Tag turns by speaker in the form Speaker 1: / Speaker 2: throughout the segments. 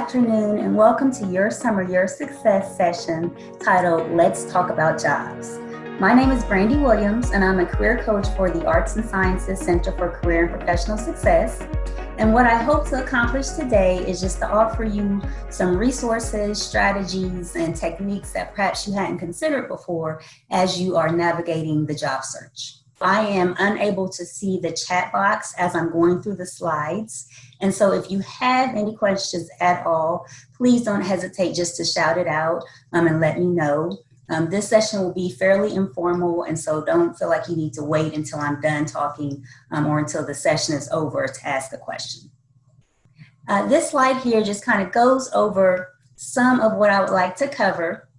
Speaker 1: afternoon, and welcome to your Summer Your Success session titled Let's Talk About Jobs. My name is Brandy Williams, and I'm a career coach for the Arts and Sciences Center for Career and Professional Success. And what I hope to accomplish today is just to offer you some resources, strategies, and techniques that perhaps you hadn't considered before as you are navigating the job search. I am unable to see the chat box as I'm going through the slides. And so if you have any questions at all, please don't hesitate just to shout it out and let me know. This session will be fairly informal, and so don't feel like you need to wait until I'm done talking or until the session is over to ask a question. This slide here just kind of goes over some of what I would like to cover.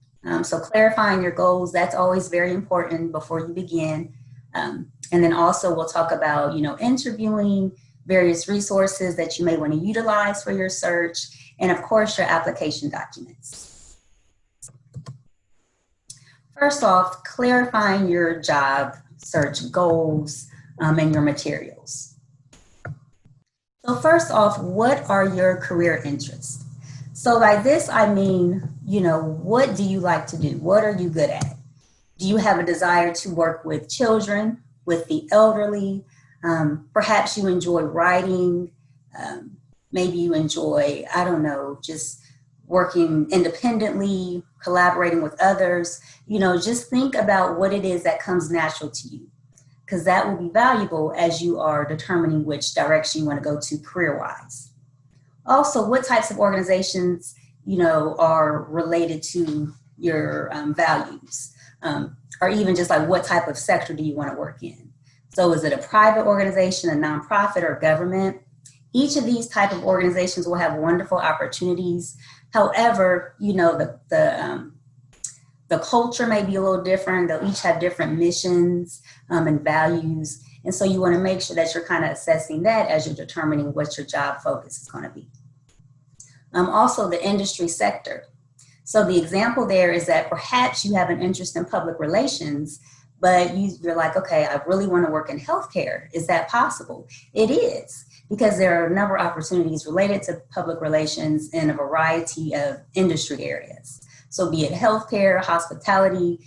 Speaker 1: So clarifying your goals, that's always very important before you begin. And then also we'll talk about, interviewing, various resources that you may want to utilize for your search, and of course your application documents. First off, clarifying your job search goals and your materials. So first off, what are your career interests? So by this, I mean, what do you like to do? What are you good at? Do you have a desire to work with children, with the elderly? Perhaps you enjoy writing. Maybe you enjoy, just working independently, collaborating with others. Just think about what it is that comes natural to you, because that will be valuable as you are determining which direction you want to go to career-wise. Also, what types of organizations, are related to your values, or even just like what type of sector do you want to work in? So is it a private organization, a nonprofit, or government? Each of these type of organizations will have wonderful opportunities. However, the culture may be a little different. They'll each have different missions and values. And so you want to make sure that you're kind of assessing that as you're determining what your job focus is going to be. Also, the industry sector. So the example there is that perhaps you have an interest in public relations, but you're like, okay, I really want to work in healthcare. Is that possible? It is, because there are a number of opportunities related to public relations in a variety of industry areas. So be it healthcare, hospitality,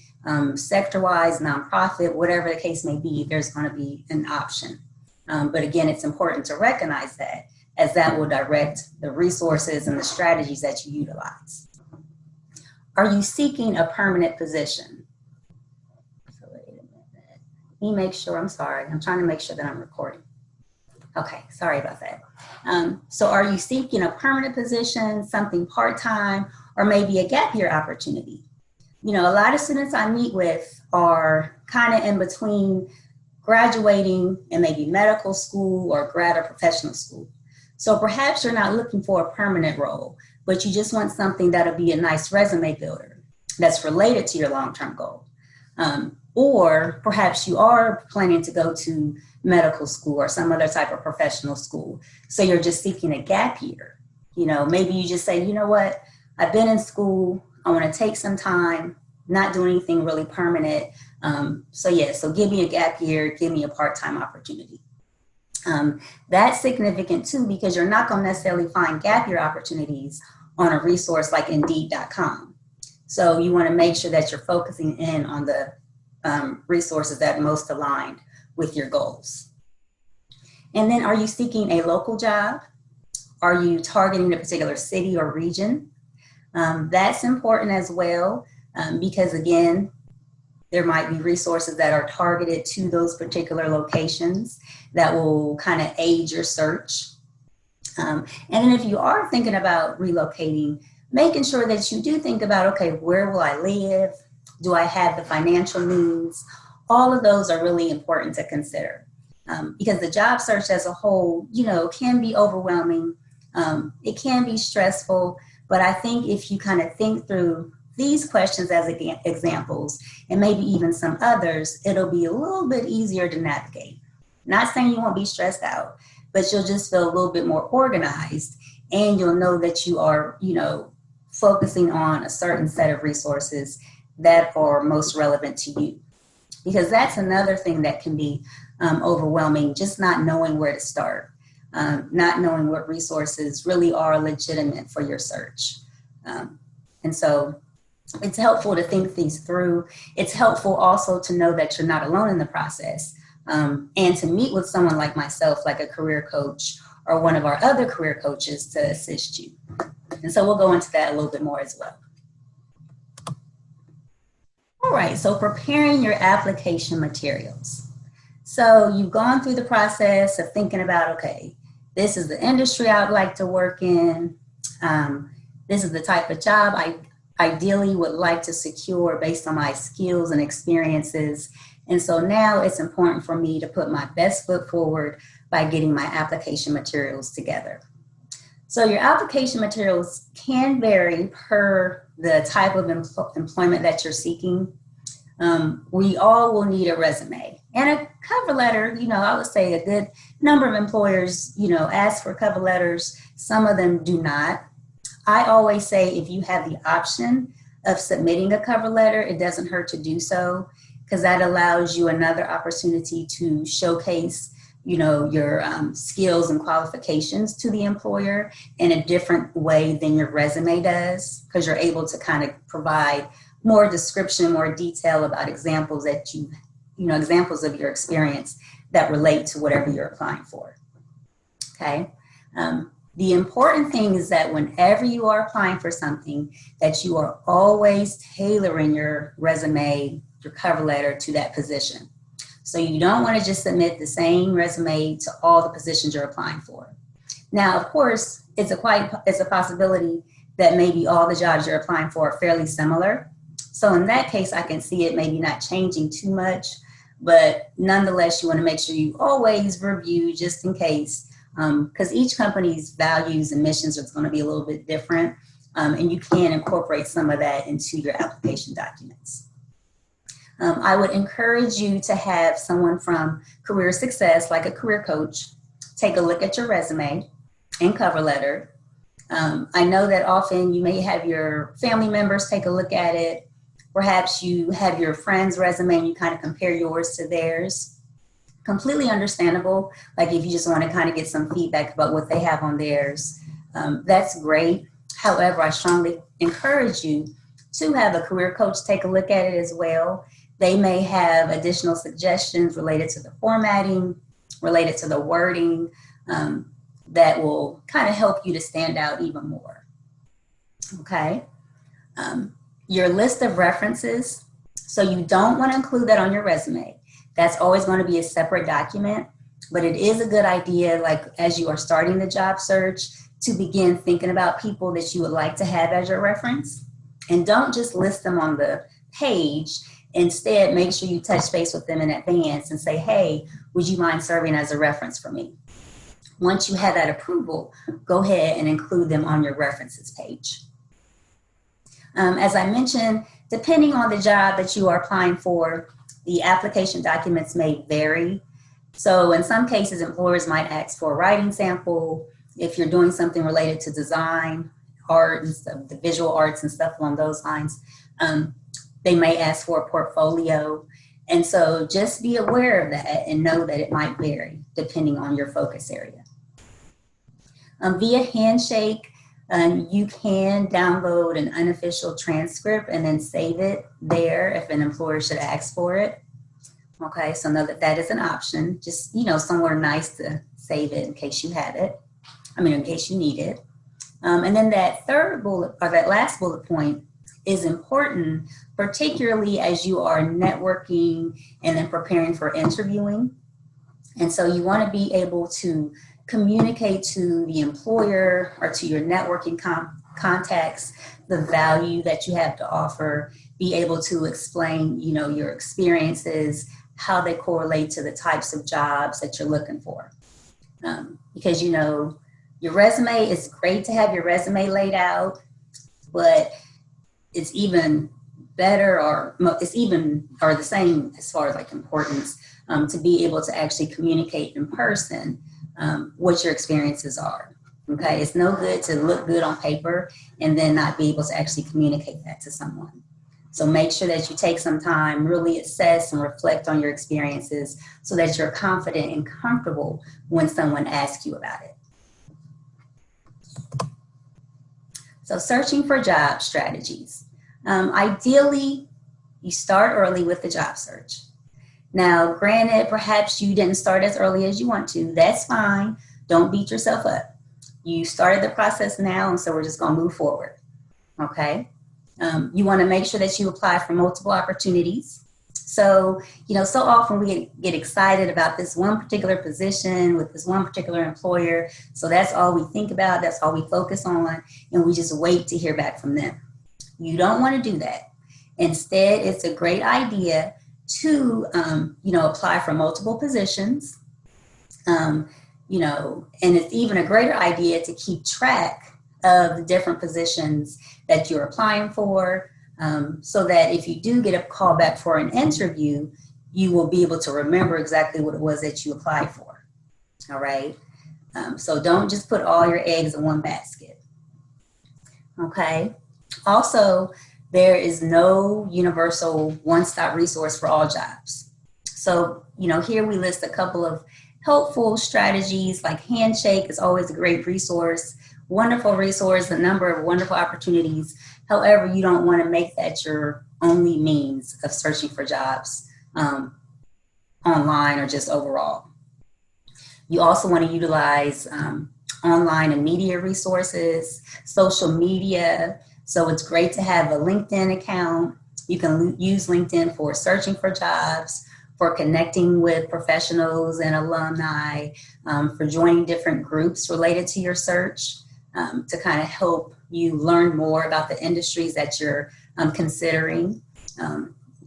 Speaker 1: sector-wise, nonprofit, whatever the case may be, there's going to be an option. But again, it's important to recognize that, as that will direct the resources and the strategies that you utilize. Are you seeking a permanent position? So wait a minute. Let me make sure, I'm sorry. I'm trying to make sure that I'm recording. Okay, sorry about that. So are you seeking a permanent position, something part-time, or maybe a gap year opportunity? A lot of students I meet with are kind of in between graduating and maybe medical school or grad or professional school. So perhaps you're not looking for a permanent role, but you just want something that'll be a nice resume builder that's related to your long-term goal. Or perhaps you are planning to go to medical school or some other type of professional school. So you're just seeking a gap year. Maybe you just say, what, I've been in school, I want to take some time, not do anything really permanent. So give me a gap year, give me a part-time opportunity. That's significant too, because you're not going to necessarily find gap year opportunities on a resource like Indeed.com. So you want to make sure that you're focusing in on the resources that are most aligned with your goals. And then, are you seeking a local job? Are you targeting a particular city or region? That's important as well, because again, there might be resources that are targeted to those particular locations that will kind of aid your search. And then if you are thinking about relocating, making sure that you do think about, okay, where will I live? Do I have the financial means? All of those are really important to consider, because the job search as a whole, can be overwhelming. It can be stressful, but I think if you kind of think through these questions as examples, and maybe even some others, it'll be a little bit easier to navigate. Not saying you won't be stressed out, but you'll just feel a little bit more organized, and you'll know that you are, focusing on a certain set of resources that are most relevant to you. Because that's another thing that can be overwhelming, just not knowing where to start. not knowing what resources really are legitimate for your search. And so it's helpful to think these through. It's helpful also to know that you're not alone in the process, and to meet with someone like myself, like a career coach or one of our other career coaches to assist you. And so we'll go into that a little bit more as well. All right, so preparing your application materials. So you've gone through the process of thinking about, okay, this is the industry I would like to work in. This is the type of job I ideally would like to secure based on my skills and experiences. And so now it's important for me to put my best foot forward by getting my application materials together. So your application materials can vary per the type of employment that you're seeking. We all will need a resume and a cover letter. I would say a good number of employers, ask for cover letters. Some of them do not. I always say if you have the option of submitting a cover letter, it doesn't hurt to do so, because that allows you another opportunity to showcase, your skills and qualifications to the employer in a different way than your resume does, because you're able to kind of provide more description, more detail about examples that examples of your experience that relate to whatever you're applying for. Okay. The important thing is that whenever you are applying for something, that you are always tailoring your resume, your cover letter to that position. So you don't want to just submit the same resume to all the positions you're applying for. Now, of course, it's a possibility that maybe all the jobs you're applying for are fairly similar. So in that case, I can see it maybe not changing too much, but nonetheless, you want to make sure you always review just in case, because each company's values and missions are going to be a little bit different, and you can incorporate some of that into your application documents. I would encourage you to have someone from Career Success, like a career coach, take a look at your resume and cover letter. I know that often you may have your family members take a look at it. Perhaps you have your friend's resume and you kind of compare yours to theirs. Completely understandable. Like if you just want to kind of get some feedback about what they have on theirs, that's great. However, I strongly encourage you to have a career coach take a look at it as well. They may have additional suggestions related to the formatting, related to the wording, that will kind of help you to stand out even more. Okay. Your list of references. So you don't want to include that on your resume. That's always going to be a separate document, but it is a good idea, like as you are starting the job search, to begin thinking about people that you would like to have as your reference. And don't just list them on the page. Instead, make sure you touch base with them in advance and say, hey, would you mind serving as a reference for me? Once you have that approval, go ahead and include them on your references page. As I mentioned, depending on the job that you are applying for, the application documents may vary. So in some cases, employers might ask for a writing sample. If you're doing something related to design, art, and stuff, the visual arts and stuff along those lines, they may ask for a portfolio. And so just be aware of that and know that it might vary depending on your focus area. Via Handshake, you can download an unofficial transcript and then save it there if an employer should ask for it. Okay, so know that that is an option. Just, somewhere nice to save it in case you have it. In case you need it. And then that third bullet, or that last bullet point, is important, particularly as you are networking and then preparing for interviewing. And so you want to be able to communicate to the employer or to your networking contacts the value that you have to offer, be able to explain, your experiences, how they correlate to the types of jobs that you're looking for. Because, your resume is great to have your resume laid out, but it's even better or the same as far as like importance to be able to actually communicate in person what your experiences are. Okay, it's no good to look good on paper and then not be able to actually communicate that to someone. So make sure that you take some time, really assess and reflect on your experiences so that you're confident and comfortable when someone asks you about it. So searching for job strategies. Ideally, you start early with the job search. Now, granted, perhaps you didn't start as early as you want to. That's fine. Don't beat yourself up. You started the process now, and so we're just going to move forward. Okay? You want to make sure that you apply for multiple opportunities. So, so often we get excited about this one particular position with this one particular employer. So that's all we think about. That's all we focus on. And we just wait to hear back from them. You don't want to do that. Instead, it's a great idea to, apply for multiple positions. And it's even a greater idea to keep track of the different positions that you're applying for, so that if you do get a call back for an interview, you will be able to remember exactly what it was that you applied for. All right. So don't just put all your eggs in one basket. Okay. Also, there is no universal one-stop resource for all jobs. So, here we list a couple of helpful strategies, like Handshake is always a great resource, wonderful resource, a number of wonderful opportunities. However, you don't want to make that your only means of searching for jobs online or just overall. You also want to utilize online and media resources, social media. So it's great to have a LinkedIn account. You can use LinkedIn for searching for jobs, for connecting with professionals and alumni, for joining different groups related to your search, to kind of help you learn more about the industries that you're considering.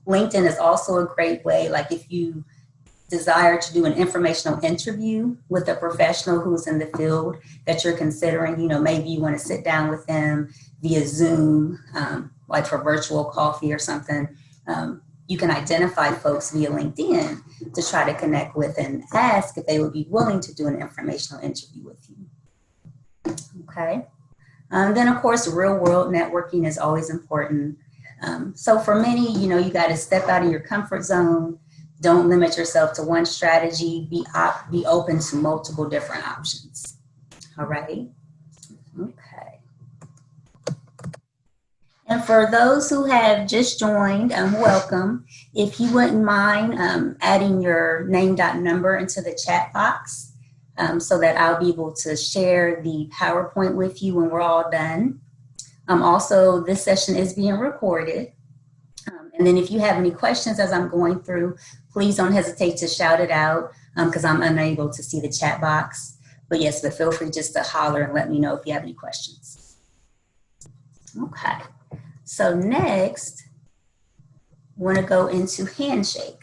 Speaker 1: LinkedIn is also a great way, like if you desire to do an informational interview with a professional who's in the field that you're considering, maybe you want to sit down with them via Zoom, like for virtual coffee or something. You can identify folks via LinkedIn to try to connect with and ask if they would be willing to do an informational interview with you. Okay. Then, of course, real world networking is always important. So for many, you got to step out of your comfort zone. Don't limit yourself to one strategy. Be open to multiple different options. All right. Okay. And for those who have just joined, welcome. If you wouldn't mind adding your name.number into the chat box, so that I'll be able to share the PowerPoint with you when we're all done. Also, this session is being recorded. And then if you have any questions as I'm going through, please don't hesitate to shout it out, because I'm unable to see the chat box. But yes, but feel free just to holler and let me know if you have any questions. Okay. So next, I want to go into Handshake.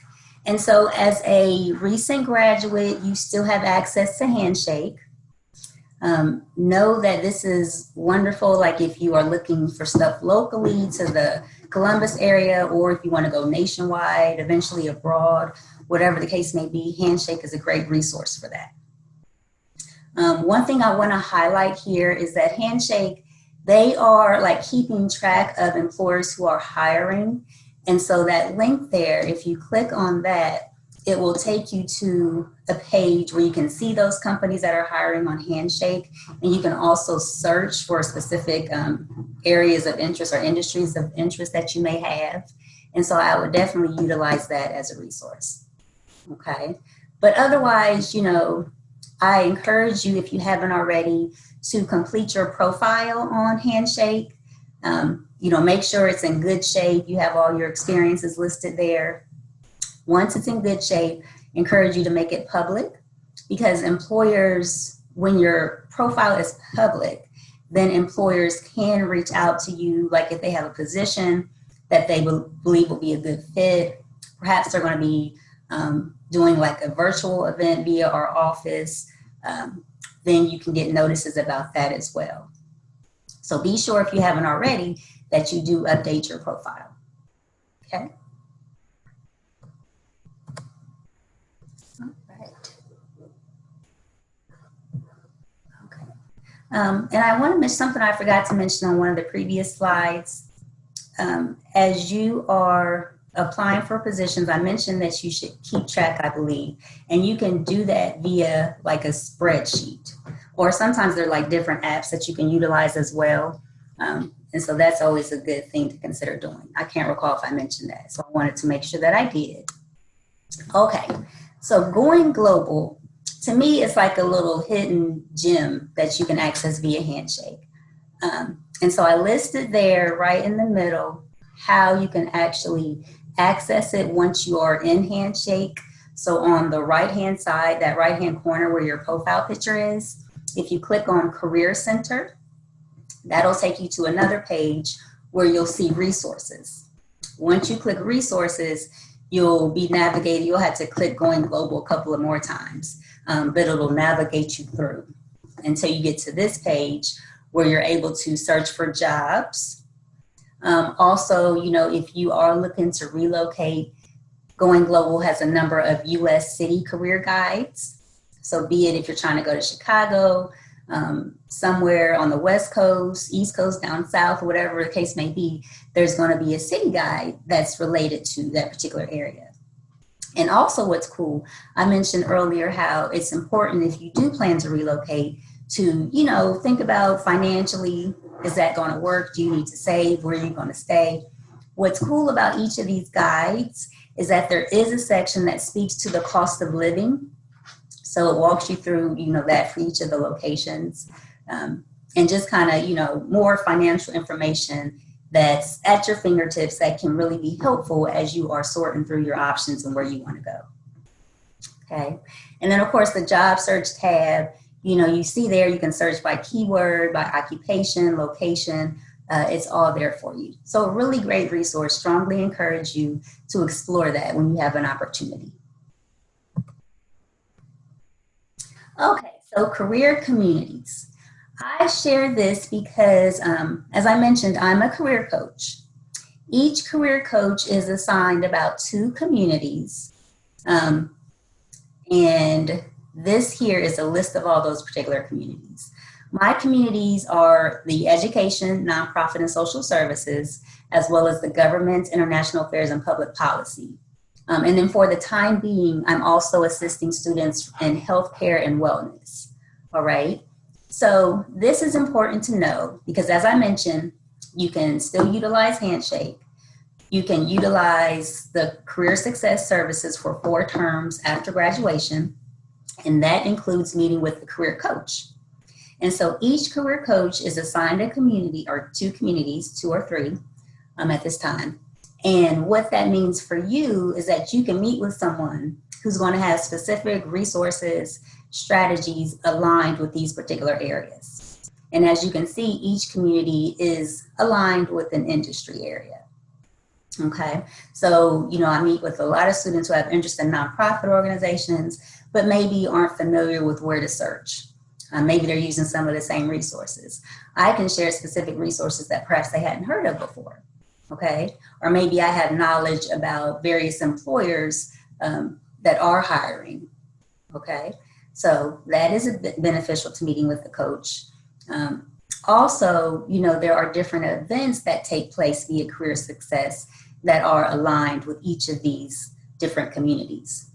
Speaker 1: And so as a recent graduate, you still have access to Handshake. Know that this is wonderful, like if you are looking for stuff locally to the Columbus area, or if you want to go nationwide, eventually abroad, whatever the case may be, Handshake is a great resource for that. One thing I want to highlight here is that Handshake, they are like keeping track of employers who are hiring. And so that link there, if you click on that, it will take you to a page where you can see those companies that are hiring on Handshake. And you can also search for specific areas of interest or industries of interest that you may have. And so I would definitely utilize that as a resource. Okay. But otherwise, I encourage you, if you haven't already, to complete your profile on Handshake. Make sure it's in good shape. You have all your experiences listed there. Once it's in good shape, encourage you to make it public, because employers, when your profile is public, then employers can reach out to you, like if they have a position that they believe will be a good fit. Perhaps they're going to be doing like a virtual event via our office. Then you can get notices about that as well. So be sure, if you haven't already, that you do update your profile. Okay. All right. Okay. And I want to mention something I forgot to mention on one of the previous slides. as you are applying for positions, I mentioned that you should keep track, I believe, and you can do that via like a spreadsheet, or sometimes there are like different apps that you can utilize as well. And so that's always a good thing to consider doing. I can't recall if I mentioned that, so I wanted to make sure that I did. Okay, so going global, to me, it's like a little hidden gem that you can access via Handshake. And so I listed there right in the middle how you can actually access it once you are in Handshake. So on the right-hand side, that right-hand corner where your profile picture is, if you click on Career Center, that'll take you to another page where you'll see resources. Once you click resources, you'll be navigated. You'll have to click Going Global a couple of more times, but it'll navigate you through until you get to this page where you're able to search for jobs. Also, if you are looking to relocate, Going Global has a number of U.S. city career guides. So be it if you're trying to go to Chicago, somewhere on the West Coast, East Coast, down South, whatever the case may be, there's going to be a city guide that's related to that particular area. And also what's cool, I mentioned earlier how it's important if you do plan to relocate to, think about financially, is that going to work? Do you need to save? Where are you going to stay? What's cool about each of these guides is that there is a section that speaks to the cost of living. So it walks you through, that for each of the locations, and just kind of, more financial information that's at your fingertips that can really be helpful as you are sorting through your options and where you want to go. Okay. And then of course the job search tab, you see there, you can search by keyword, by occupation, location, it's all there for you. So a really great resource. Strongly encourage you to explore that when you have an opportunity. Okay, so career communities. I share this because, as I mentioned, I'm a career coach. Each career coach is assigned about 2 communities. And this here is a list of all those particular communities. My communities are the education, nonprofit, and social services, as well as the government, international affairs, and public policy. And then for the time being, I'm also assisting students in healthcare and wellness. All right. So this is important to know because, as I mentioned, you can still utilize Handshake. You can utilize the career success services for 4 terms after graduation. And that includes meeting with the career coach. And so each career coach is assigned a community or 2 communities, 2 or 3 at this time. And what that means for you is that you can meet with someone who's going to have specific resources, strategies aligned with these particular areas. And as you can see, each community is aligned with an industry area. Okay, so, I meet with a lot of students who have interest in nonprofit organizations, but maybe aren't familiar with where to search. Maybe they're using some of the same resources. I can share specific resources that perhaps they hadn't heard of before. Okay, or maybe I have knowledge about various employers that are hiring. Okay, so that is beneficial to meeting with the coach. Also, there are different events that take place via career success that are aligned with each of these different communities.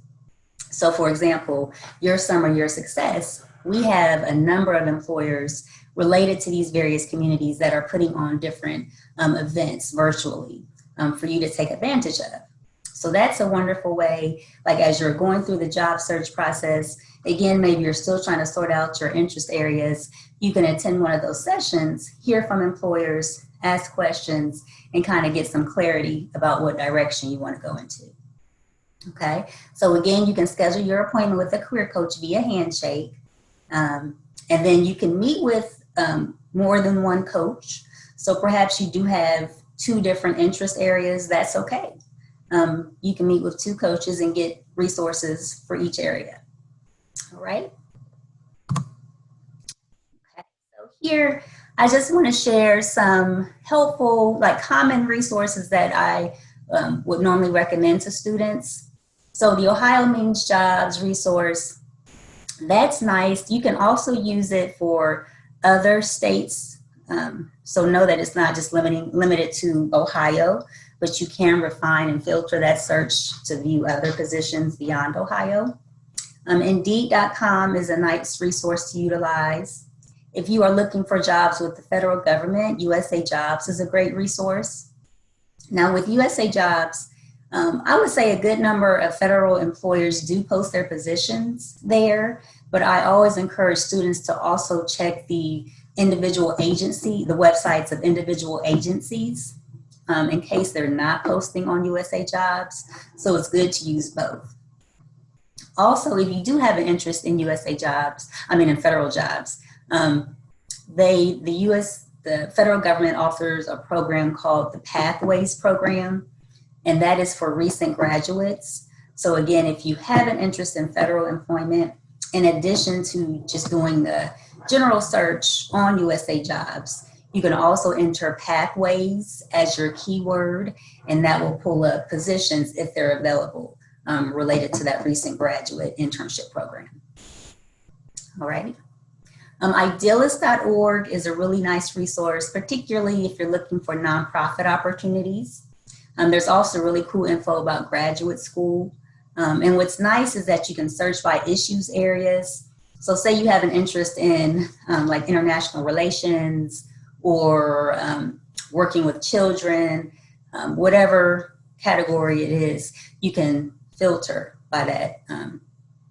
Speaker 1: So for example, your summer, your success, we have a number of employers related to these various communities that are putting on different events virtually for you to take advantage of. So that's a wonderful way, like as you're going through the job search process, again, maybe you're still trying to sort out your interest areas, you can attend one of those sessions, hear from employers, ask questions, and kind of get some clarity about what direction you want to go into. Okay, so again, you can schedule your appointment with a career coach via Handshake, and then you can meet with more than one coach. So perhaps you do have 2 different interest areas, that's okay. You can meet with 2 coaches and get resources for each area. All right. Okay, so here, I just want to share some helpful, common resources that I would normally recommend to students. So the Ohio Means Jobs resource, that's nice. You can also use it for other states So know that it's not just limited to Ohio, but you can refine and filter that search to view other positions beyond Ohio. Indeed.com is a nice resource to utilize. If you are looking for jobs with the federal government, USA Jobs is a great resource. Now with USA Jobs, I would say a good number of federal employers do post their positions there, but I always encourage students to also check the websites of individual agencies in case they're not posting on USA Jobs. So it's good to use both. Also, if you do have an interest in in federal jobs, the federal government offers a program called the Pathways Program, and that is for recent graduates. So again, if you have an interest in federal employment, in addition to just doing the general search on USA Jobs, you can also enter Pathways as your keyword, and that will pull up positions if they're available related to that recent graduate internship program. All right. Idealist.org is a really nice resource, particularly if you're looking for nonprofit opportunities. There's also really cool info about graduate school. And what's nice is that you can search by issues areas. So say you have an interest in like international relations or working with children, whatever category it is, you can filter by that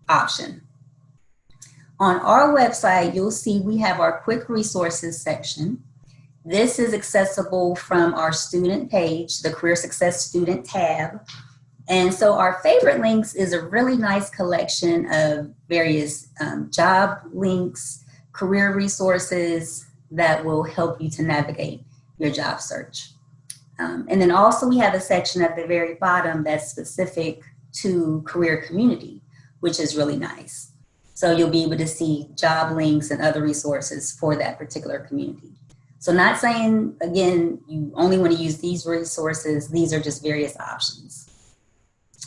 Speaker 1: option. On our website, you'll see we have our quick resources section. This is accessible from our student page, the Career Success Student tab. And so our favorite links is a really nice collection of various job links, career resources that will help you to navigate your job search. And then also we have a section at the very bottom that's specific to career community, which is really nice. So you'll be able to see job links and other resources for that particular community. So not saying, again, you only want to use these resources. These are just various options.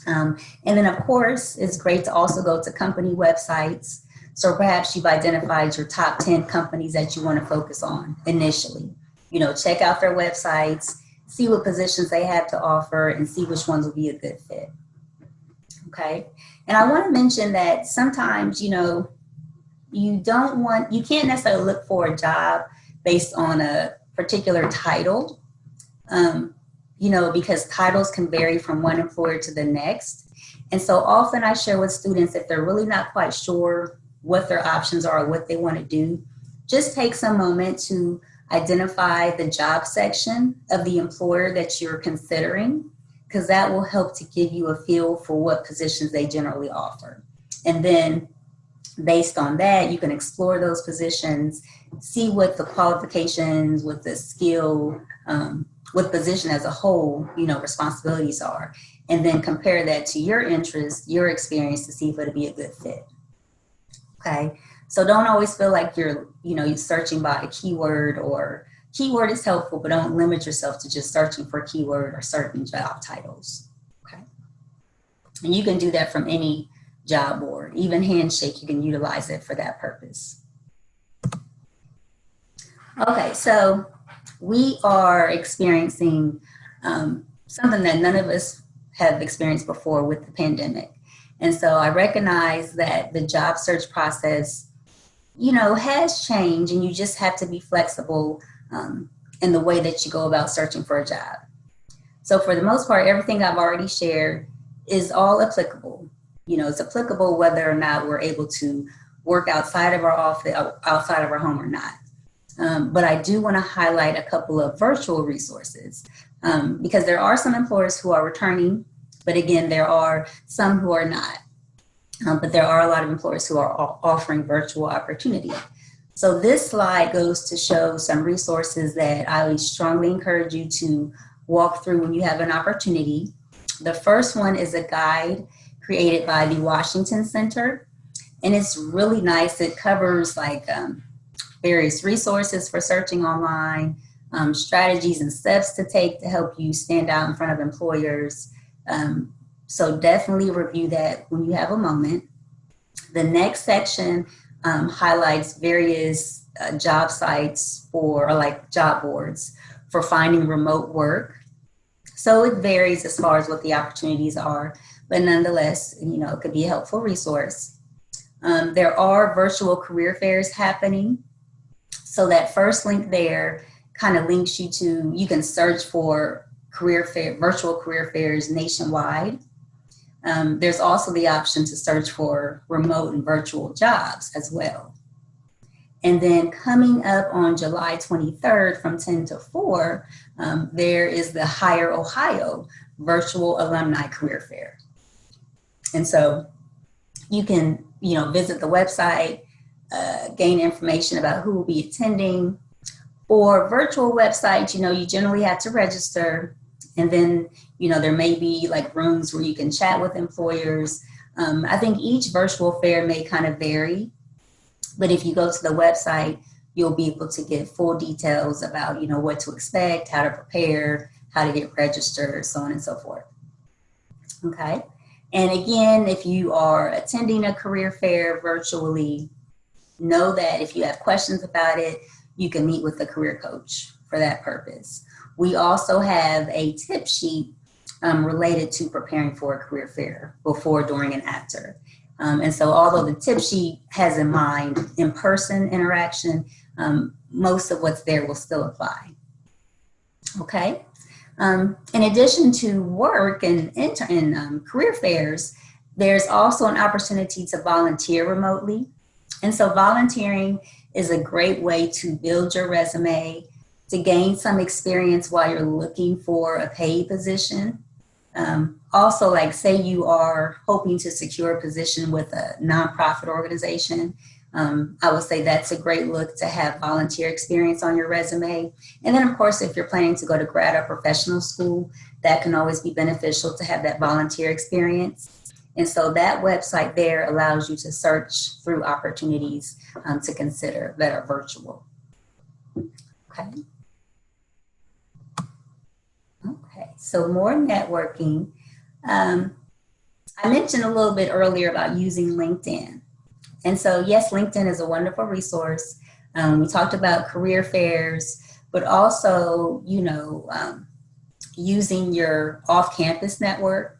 Speaker 1: And then, of course, it's great to also go to company websites. So perhaps you've identified your top 10 companies that you want to focus on initially. You know, check out their websites, see what positions they have to offer, and see which ones will be a good fit. Okay. And I want to mention that sometimes, you know, you can't necessarily look for a job based on a particular title, you know, because titles can vary from one employer to the next. And so often I share with students, if they're really not quite sure what their options are or what they want to do, just take some moment to identify the job section of the employer that you're considering, because that will help to give you a feel for what positions they generally offer. And then based on that, you can explore those positions, see what the qualifications, what the skill, what position as a whole, you know, responsibilities are, and then compare that to your interests, your experience to see if it'll be a good fit. Okay, so don't always feel like you're searching by a keyword, or keyword is helpful, but don't limit yourself to just searching for a keyword or certain job titles. Okay, and you can do that from any job board, even Handshake, you can utilize it for that purpose. Okay, so we are experiencing something that none of us have experienced before with the pandemic. And so I recognize that the job search process, you know, has changed, and you just have to be flexible in the way that you go about searching for a job. So for the most part, everything I've already shared is all applicable. You know, it's applicable whether or not we're able to work outside of our office, outside of our home or not. But I do want to highlight a couple of virtual resources because there are some employers who are returning, but again, there are some who are not. But there are a lot of employers who are offering virtual opportunity. So this slide goes to show some resources that I would strongly encourage you to walk through when you have an opportunity. The first one is a guide created by the Washington Center, and it's really nice. It covers like various resources for searching online, strategies and steps to take to help you stand out in front of employers. So definitely review that when you have a moment. The next section highlights various job sites or like job boards for finding remote work. So it varies as far as what the opportunities are, but nonetheless, it could be a helpful resource. There are virtual career fairs happening. So that first link there kind of links you to, you can search for virtual career fairs nationwide. There's also the option to search for remote and virtual jobs as well. And then coming up on July 23rd from 10 to 4, there is the Hire Ohio Virtual Alumni Career Fair. And so you can, visit the website, gain information about who will be attending. For virtual websites, you generally have to register. And then, there may be like rooms where you can chat with employers. I think each virtual fair may kind of vary. But if you go to the website, you'll be able to get full details about, what to expect, how to prepare, how to get registered, so on and so forth. Okay. And again, if you are attending a career fair virtually, know that if you have questions about it, you can meet with a career coach for that purpose. We also have a tip sheet related to preparing for a career fair before, during, and after. And so although the tip sheet has in mind in-person interaction, most of what's there will still apply. Okay. In addition to work and career fairs, there's also an opportunity to volunteer remotely. And so volunteering is a great way to build your resume, to gain some experience while you're looking for a paid position. Also, like say you are hoping to secure a position with a nonprofit organization, I would say that's a great look to have volunteer experience on your resume. And then, of course, if you're planning to go to grad or professional school, that can always be beneficial to have that volunteer experience. And so that website there allows you to search through opportunities to consider that are virtual. Okay. Okay, so more networking. I mentioned a little bit earlier about using LinkedIn. And so, yes, LinkedIn is a wonderful resource. We talked about career fairs, but also, using your off-campus network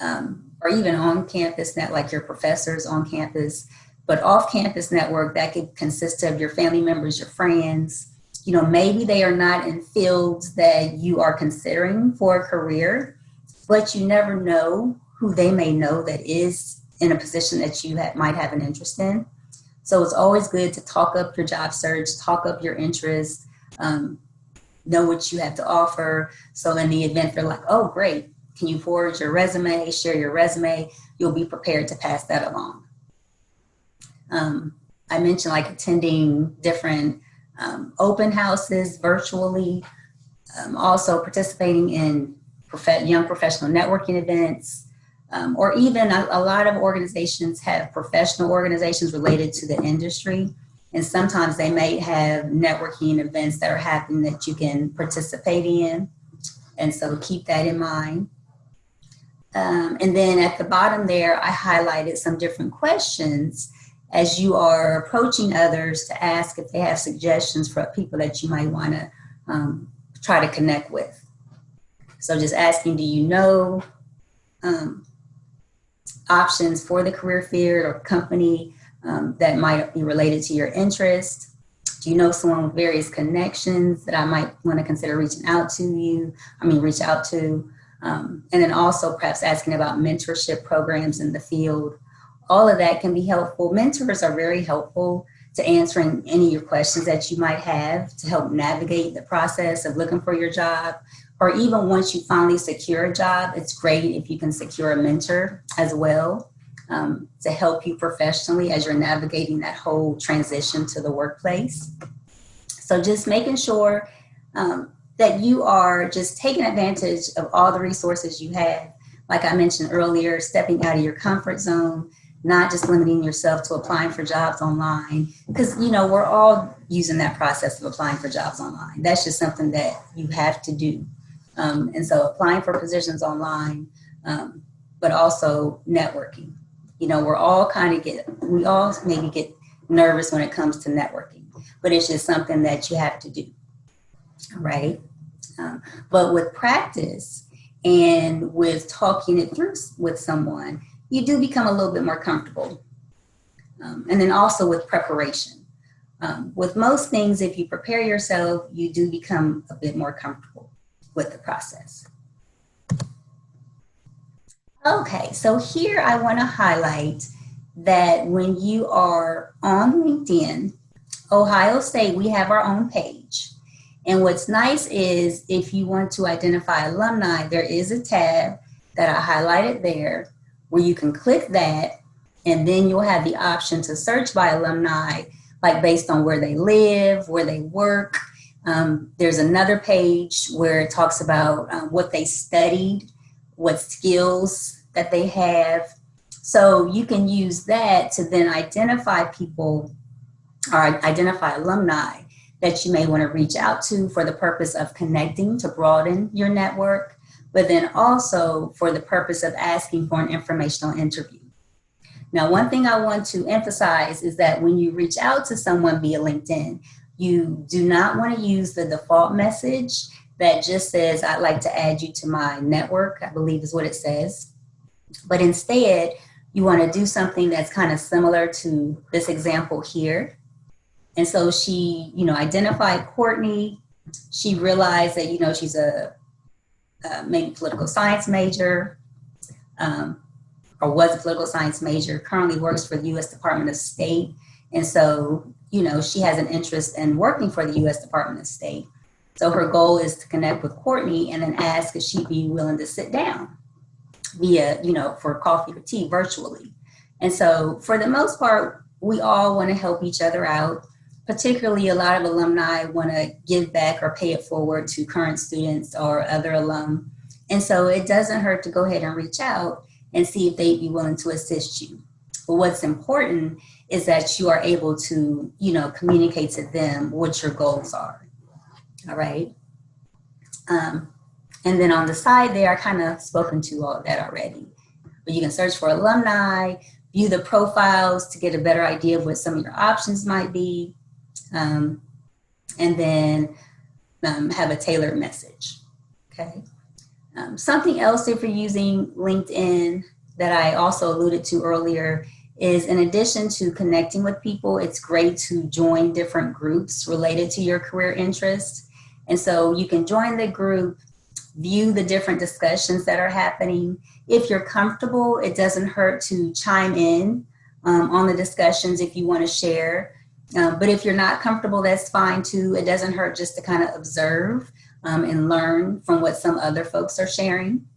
Speaker 1: or even on-campus net, like your professors on campus, but off-campus network that could consist of your family members, your friends. Maybe they are not in fields that you are considering for a career, but you never know who they may know that is in a position that you might have an interest in. So it's always good to talk up your job search, talk up your interests, know what you have to offer. So in the event they're like, oh, great, can you forward your resume, share your resume, you'll be prepared to pass that along. I mentioned like attending different open houses virtually, also participating in young professional networking events, or even a lot of organizations have professional organizations related to the industry. And sometimes they may have networking events that are happening that you can participate in. And so keep that in mind. And then at the bottom there, I highlighted some different questions as you are approaching others to ask if they have suggestions for people that you might want to try to connect with. So just asking, do you know options for the career fair or company that might be related to your interest? Do you know someone with various connections that I might want to consider reach out to? And then also perhaps asking about mentorship programs in the field. All of that can be helpful. Mentors are very helpful to answering any of your questions that you might have to help navigate the process of looking for your job. Or even once you finally secure a job, it's great if you can secure a mentor as well to help you professionally as you're navigating that whole transition to the workplace. So just making sure that you are just taking advantage of all the resources you have. Like I mentioned earlier, stepping out of your comfort zone, not just limiting yourself to applying for jobs online, because, we're all using that process of applying for jobs online. That's just something that you have to do. And so applying for positions online, but also networking. We all maybe get nervous when it comes to networking, but it's just something that you have to do, right? But with practice and with talking it through with someone, you do become a little bit more comfortable. And then also with preparation. With most things, if you prepare yourself, you do become a bit more comfortable with the process. Okay, so here I want to highlight that when you are on LinkedIn, Ohio State, we have our own page. And what's nice is if you want to identify alumni, there is a tab that I highlighted there where you can click that, and then you'll have the option to search by alumni, like based on where they live, where they work. There's another page where it talks about what they studied, what skills that they have. So you can use that to then identify people or identify alumni that you may want to reach out to for the purpose of connecting to broaden your network, but then also for the purpose of asking for an informational interview. Now, one thing I want to emphasize is that when you reach out to someone via LinkedIn, you do not want to use the default message that just says, I'd like to add you to my network, I believe is what it says. But instead, you want to do something that's kind of similar to this example here. And so she, identified Courtney. She realized that, she's a maybe political science major, or was a political science major, currently works for the U.S. Department of State. And so, she has an interest in working for the U.S. Department of State. So her goal is to connect with Courtney and then ask if she'd be willing to sit down via, for coffee or tea virtually. And so for the most part, we all want to help each other out. Particularly, a lot of alumni want to give back or pay it forward to current students or other alum. And so it doesn't hurt to go ahead and reach out and see if they'd be willing to assist you. But what's important is that you are able to, communicate to them what your goals are. All right. And then on the side there, I kind of spoken to all of that already. But you can search for alumni, view the profiles to get a better idea of what some of your options might be. And then have a tailored message, okay? Something else if you're using LinkedIn that I also alluded to earlier is in addition to connecting with people, it's great to join different groups related to your career interests. And so you can join the group, view the different discussions that are happening. If you're comfortable, it doesn't hurt to chime in on the discussions if you want to share. But if you're not comfortable, that's fine too. It doesn't hurt just to kind of observe and learn from what some other folks are sharing.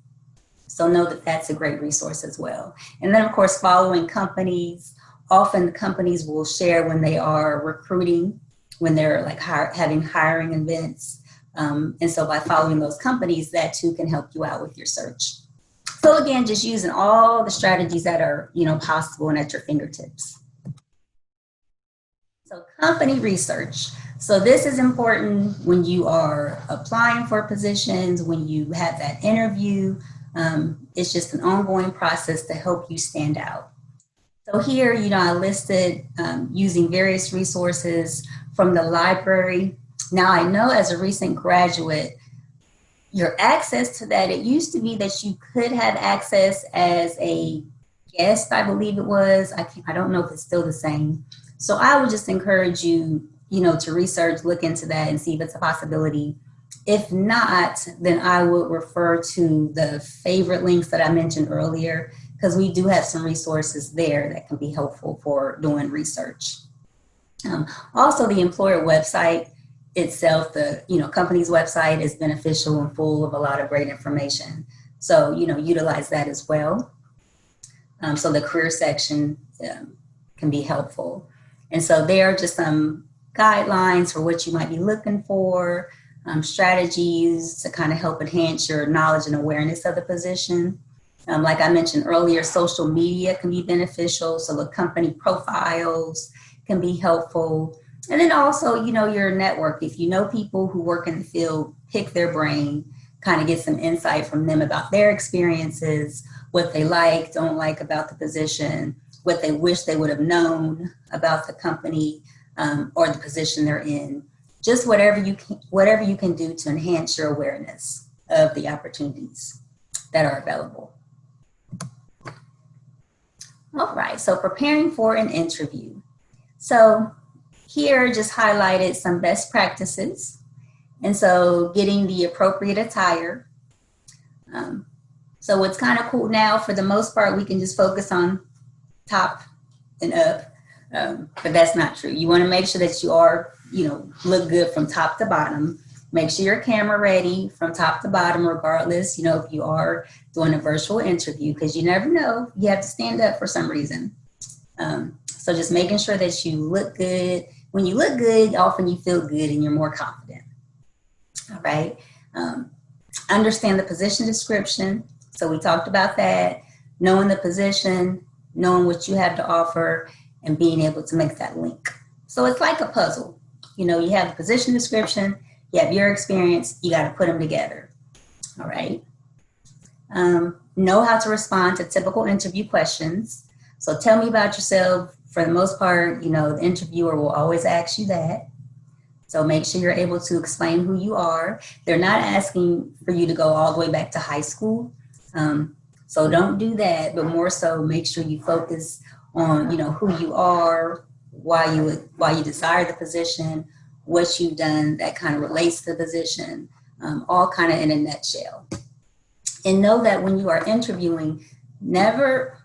Speaker 1: So know that that's a great resource as well. And then of course, following companies. Often companies will share when they are recruiting, when they're like having hiring events. And so by following those companies, that too can help you out with your search. So again, just using all the strategies that are, possible and at your fingertips. So company research. So this is important when you are applying for positions, when you have that interview. It's just an ongoing process to help you stand out. So here, I listed using various resources from the library. Now I know as a recent graduate, your access to that, it used to be that you could have access as a guest, I believe it was. I don't know if it's still the same. So I would just encourage you, to research, look into that and see if it's a possibility. If not, then I would refer to the favorite links that I mentioned earlier, because we do have some resources there that can be helpful for doing research. Also, the employer website itself, the company's website is beneficial and full of a lot of great information. So, utilize that as well. So the career section can be helpful. And so there are just some guidelines for what you might be looking for, strategies to kind of help enhance your knowledge and awareness of the position. Like I mentioned earlier, social media can be beneficial. So the company profiles can be helpful. And then also, your network. If you know people who work in the field, pick their brain, kind of get some insight from them about their experiences, what they like, don't like about the position, what they wish they would have known about the company or the position they're in. Just whatever you can do to enhance your awareness of the opportunities that are available. All right, so preparing for an interview. So here just highlighted some best practices. And so getting the appropriate attire. So what's kind of cool now, for the most part, we can just focus on top and up, but that's not true. You want to make sure that you are, look good from top to bottom. Make sure you're camera ready from top to bottom, regardless, if you are doing a virtual interview, because you never know, you have to stand up for some reason. So just making sure that you look good. When you look good, often you feel good and you're more confident. All right. Understand the position description. So we talked about that, knowing the position, knowing what you have to offer, and being able to make that link. So it's like a puzzle. You have the position description, you have your experience, you got to put them together. All right. Know how to respond to typical interview questions. So tell me about yourself. For the most part, the interviewer will always ask you that. So make sure you're able to explain who you are. They're not asking for you to go all the way back to high school. So don't do that, but more so make sure you focus on, who you are, why you desire the position, what you've done that kind of relates to the position, all kind of in a nutshell. And know that when you are interviewing, never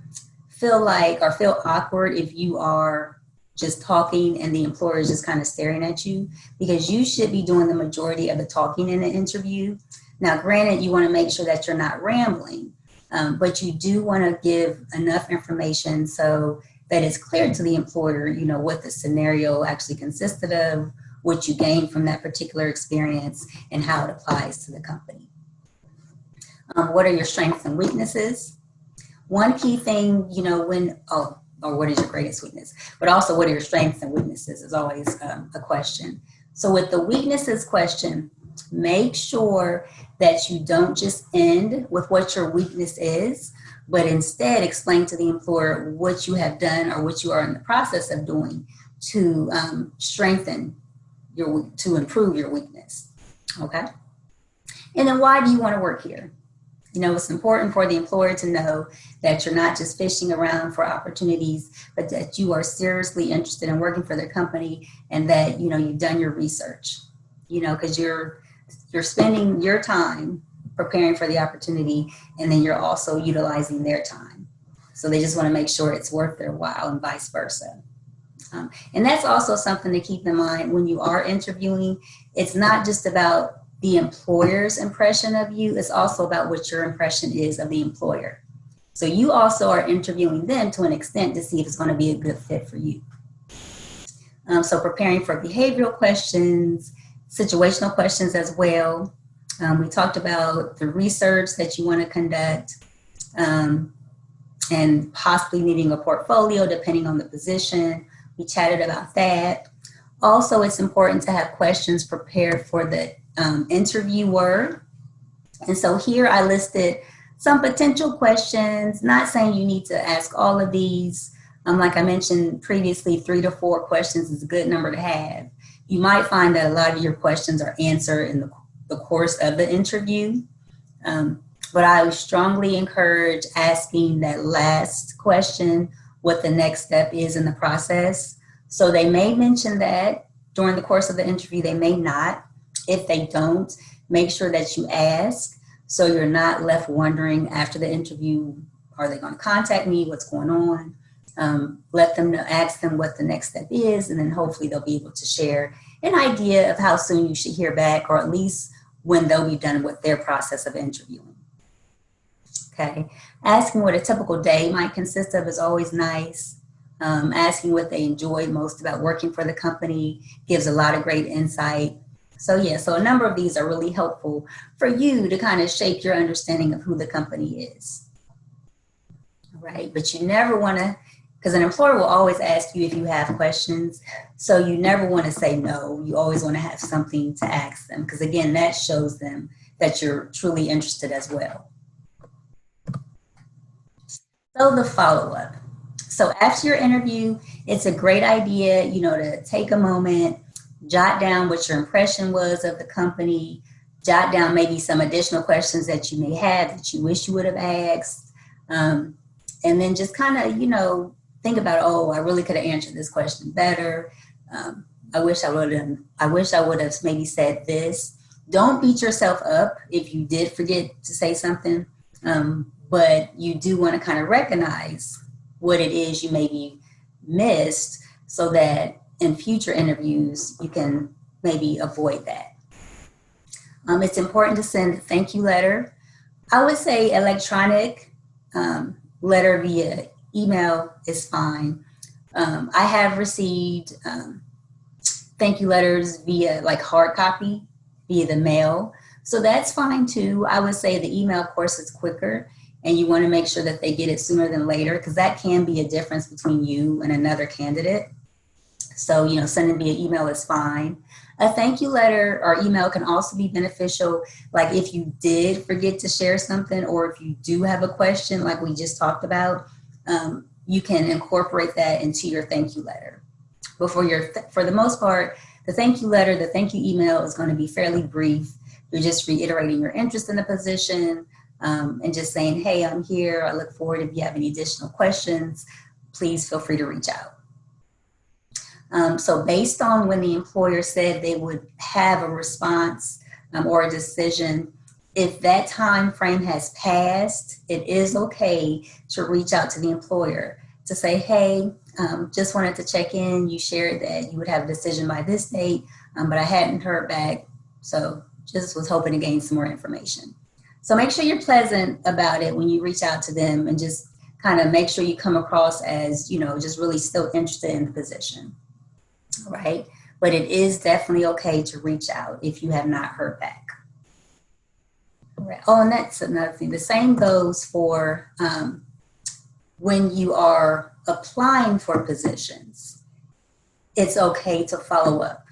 Speaker 1: feel awkward if you are just talking and the employer is just kind of staring at you, because you should be doing the majority of the talking in the interview. Now, granted, you want to make sure that you're not rambling, but you do want to give enough information so that it's clear to the employer, what the scenario actually consisted of, what you gained from that particular experience, and how it applies to the company. What are your strengths and weaknesses? One key thing, or what is your greatest weakness? But also, what are your strengths and weaknesses is always a question. So with the weaknesses question, make sure that you don't just end with what your weakness is, but instead explain to the employer what you have done or what you are in the process of doing to to improve your weakness, okay? And then why do you want to work here? It's important for the employer to know that you're not just fishing around for opportunities, but that you are seriously interested in working for their company, and that, you've done your research, because you're spending your time preparing for the opportunity, and then you're also utilizing their time. So they just want to make sure it's worth their while, and vice versa. And that's also something to keep in mind when you are interviewing. It's not just about the employer's impression of you, it's also about what your impression is of the employer. So you also are interviewing them to an extent to see if it's going to be a good fit for you. So preparing for behavioral questions, situational questions as well. We talked about the research that you want to conduct, and possibly needing a portfolio depending on the position. We chatted about that. Also, it's important to have questions prepared for the interviewer. And so here I listed some potential questions, not saying you need to ask all of these. Like I mentioned previously, 3 to 4 questions is a good number to have. You might find that a lot of your questions are answered in the course of the interview. But I would strongly encourage asking that last question, what the next step is in the process. So they may mention that during the course of the interview, they may not. If they don't, make sure that you ask, so you're not left wondering after the interview, are they going to contact me? What's going on? Let them know, ask them what the next step is, and then hopefully they'll be able to share an idea of how soon you should hear back, or at least when they'll be done with their process of interviewing. Okay, asking what a typical day might consist of is always nice. Asking what they enjoyed most about working for the company gives a lot of great insight. So a number of these are really helpful for you to kind of shape your understanding of who the company is. All right, but you never want to, because an employer will always ask you if you have questions. So you never want to say no. You always want to have something to ask them, because again, that shows them that you're truly interested as well. So the follow-up. So after your interview, it's a great idea, to take a moment, jot down what your impression was of the company, jot down maybe some additional questions that you may have that you wish you would have asked. And then just kind of, think about, oh, I really could have answered this question better. I wish I would have maybe said this. Don't beat yourself up if you did forget to say something, but you do want to kind of recognize what it is you maybe missed so that in future interviews you can maybe avoid that. It's important to send a thank you letter. I would say electronic letter via email is fine. I have received thank you letters via like hard copy via the mail. So that's fine too. I would say the email, of course, is quicker and you want to make sure that they get it sooner than later because that can be a difference between you and another candidate. So, sending via email is fine. A thank you letter or email can also be beneficial. Like if you did forget to share something or if you do have a question like we just talked about, you can incorporate that into your thank you letter. But for the most part, the thank you letter, the thank you email is going to be fairly brief. You're just reiterating your interest in the position and just saying, hey, I'm here. I look forward if you have any additional questions, please feel free to reach out. So based on when the employer said they would have a response or a decision, if that time frame has passed, it is okay to reach out to the employer to say, hey, just wanted to check in. You shared that you would have a decision by this date, but I hadn't heard back. So just was hoping to gain some more information. So make sure you're pleasant about it when you reach out to them and just kind of make sure you come across as, just really still interested in the position. Right? But it is definitely okay to reach out if you have not heard back. Right. Oh, and that's another thing. The same goes for when you are applying for positions. It's okay to follow up.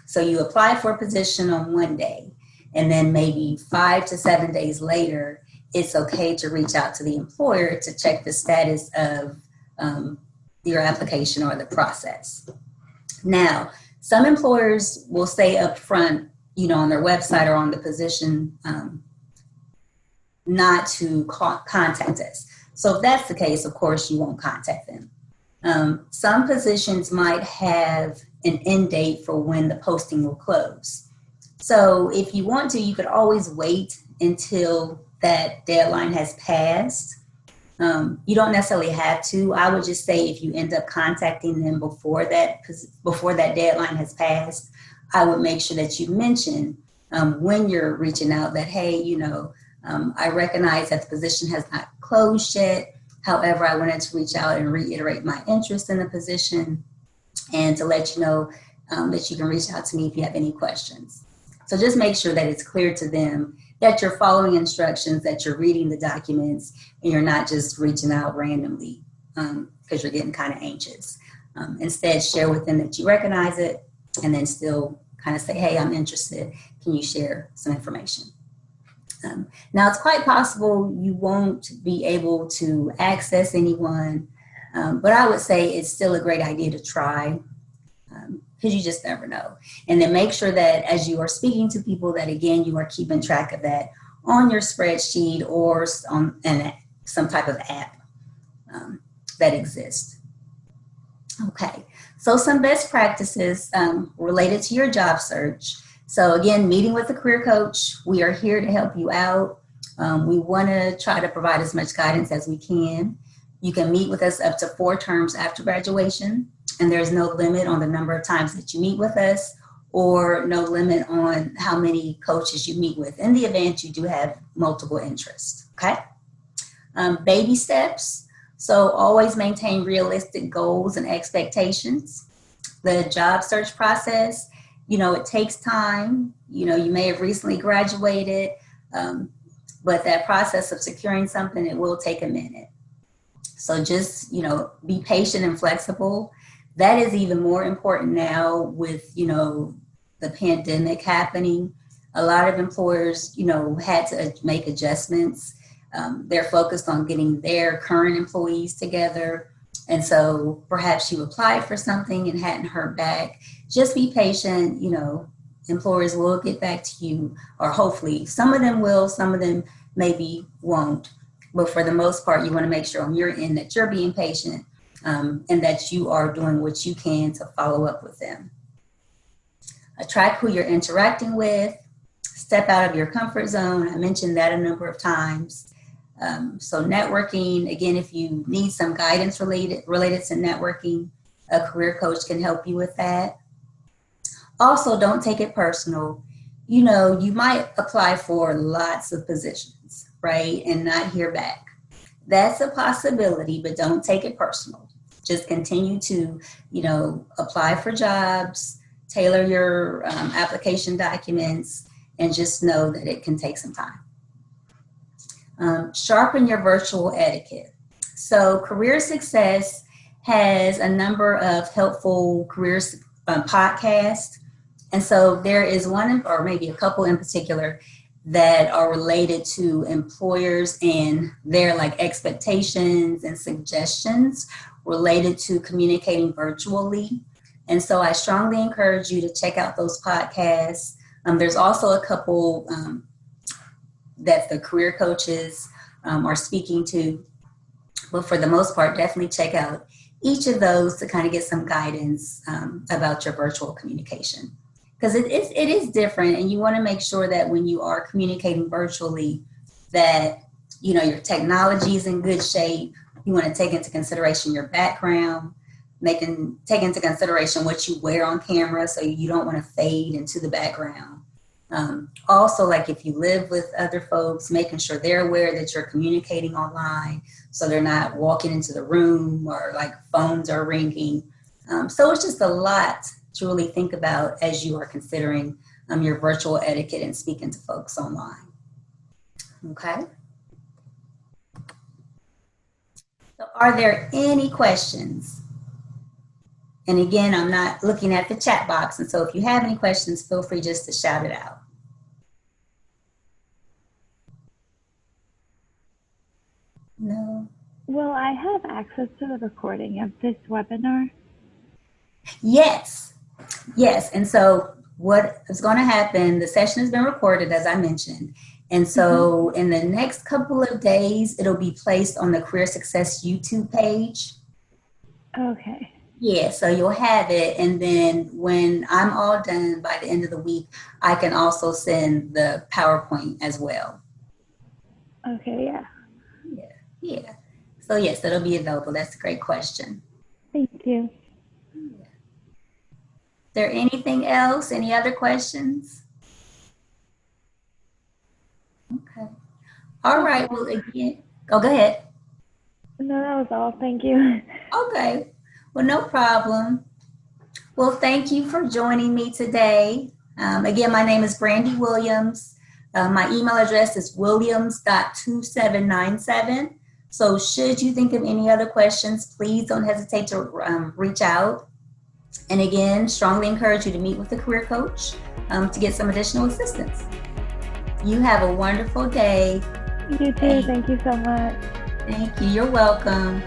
Speaker 1: So you apply for a position on one day, and then maybe 5 to 7 days later, it's okay to reach out to the employer to check the status of your application or the process. Now, some employers will say up front, on their website or on the position, not to contact us. So if that's the case, of course, you won't contact them. Some positions might have an end date for when the posting will close. So if you want to, you could always wait until that deadline has passed. You don't necessarily have to. I would just say if you end up contacting them before that deadline has passed, I would make sure that you mention when you're reaching out that, hey, I recognize that the position has not closed yet. However, I wanted to reach out and reiterate my interest in the position and to let you know that you can reach out to me if you have any questions. So just make sure that it's clear to them that you're following instructions, that you're reading the documents, and you're not just reaching out randomly because you're getting kind of anxious. Instead, share with them that you recognize it and then still kind of say, hey, I'm interested. Can you share some information? Now, it's quite possible you won't be able to access anyone, but I would say it's still a great idea to try because you just never know. And then make sure that as you are speaking to people that, again, you are keeping track of that on your spreadsheet or on some type of app that exists. Okay, so some best practices related to your job search. So again, meeting with a career coach, we are here to help you out. We want to try to provide as much guidance as we can. You can meet with us up to 4 terms after graduation, and there's no limit on the number of times that you meet with us or no limit on how many coaches you meet with in the event you do have multiple interests, okay? Baby steps. So always maintain realistic goals and expectations. The job search process, it takes time. You may have recently graduated, but that process of securing something, it will take a minute. So just, be patient and flexible. That is even more important now with, the pandemic happening. A lot of employers, had to make adjustments. They're focused on getting their current employees together. And so perhaps you applied for something and hadn't heard back. Just be patient. Employers will get back to you, or hopefully some of them will, some of them maybe won't. But for the most part, you want to make sure on your end that you're being patient, and that you are doing what you can to follow up with them. Track who you're interacting with. Step out of your comfort zone. I mentioned that a number of times. So networking, again, if you need some guidance related to networking, a career coach can help you with that. Also, don't take it personal. You might apply for lots of positions, right, and not hear back. That's a possibility, but don't take it personal. Just continue to, apply for jobs, tailor your application documents, and just know that it can take some time. Sharpen your virtual etiquette. So Career Success has a number of helpful career podcasts. And so there is one, or maybe a couple in particular, that are related to employers and their expectations and suggestions related to communicating virtually. And so I strongly encourage you to check out those podcasts. There's also a couple that the career coaches are speaking to. But for the most part, definitely check out each of those to kind of get some guidance about your virtual communication. Because it is different, and you want to make sure that when you are communicating virtually that, your technology is in good shape. You want to take into consideration your background, take into consideration what you wear on camera so you don't want to fade into the background. Also, if you live with other folks, making sure they're aware that you're communicating online so they're not walking into the room or phones are ringing. So it's just a lot to really think about as you are considering your virtual etiquette and speaking to folks online. Okay. So are there any questions? And again, I'm not looking at the chat box. And so if you have any questions, feel free just to shout it out. No.
Speaker 2: Will I have access to the recording of this webinar?
Speaker 1: Yes. And so what is going to happen, the session has been recorded, as I mentioned. And so in the next couple of days, it'll be placed on the Career Success YouTube page.
Speaker 2: Okay.
Speaker 1: Yeah, so you'll have it. And then when I'm all done by the end of the week, I can also send the PowerPoint as well.
Speaker 2: Okay, yeah.
Speaker 1: Yeah. So yes, it'll be available. That's a great question.
Speaker 2: Thank you.
Speaker 1: Is there anything else? Any other questions? Okay. All right. Well, again, go ahead.
Speaker 2: No, that was all. Thank you.
Speaker 1: Okay. Well, no problem. Well, thank you for joining me today. Again, my name is Brandy Williams. My email address is williams.2797. So should you think of any other questions, please don't hesitate to reach out. And again, strongly encourage you to meet with the career coach to get some additional assistance. You have a wonderful day.
Speaker 2: You too. Thank you so much.
Speaker 1: Thank you. You're welcome.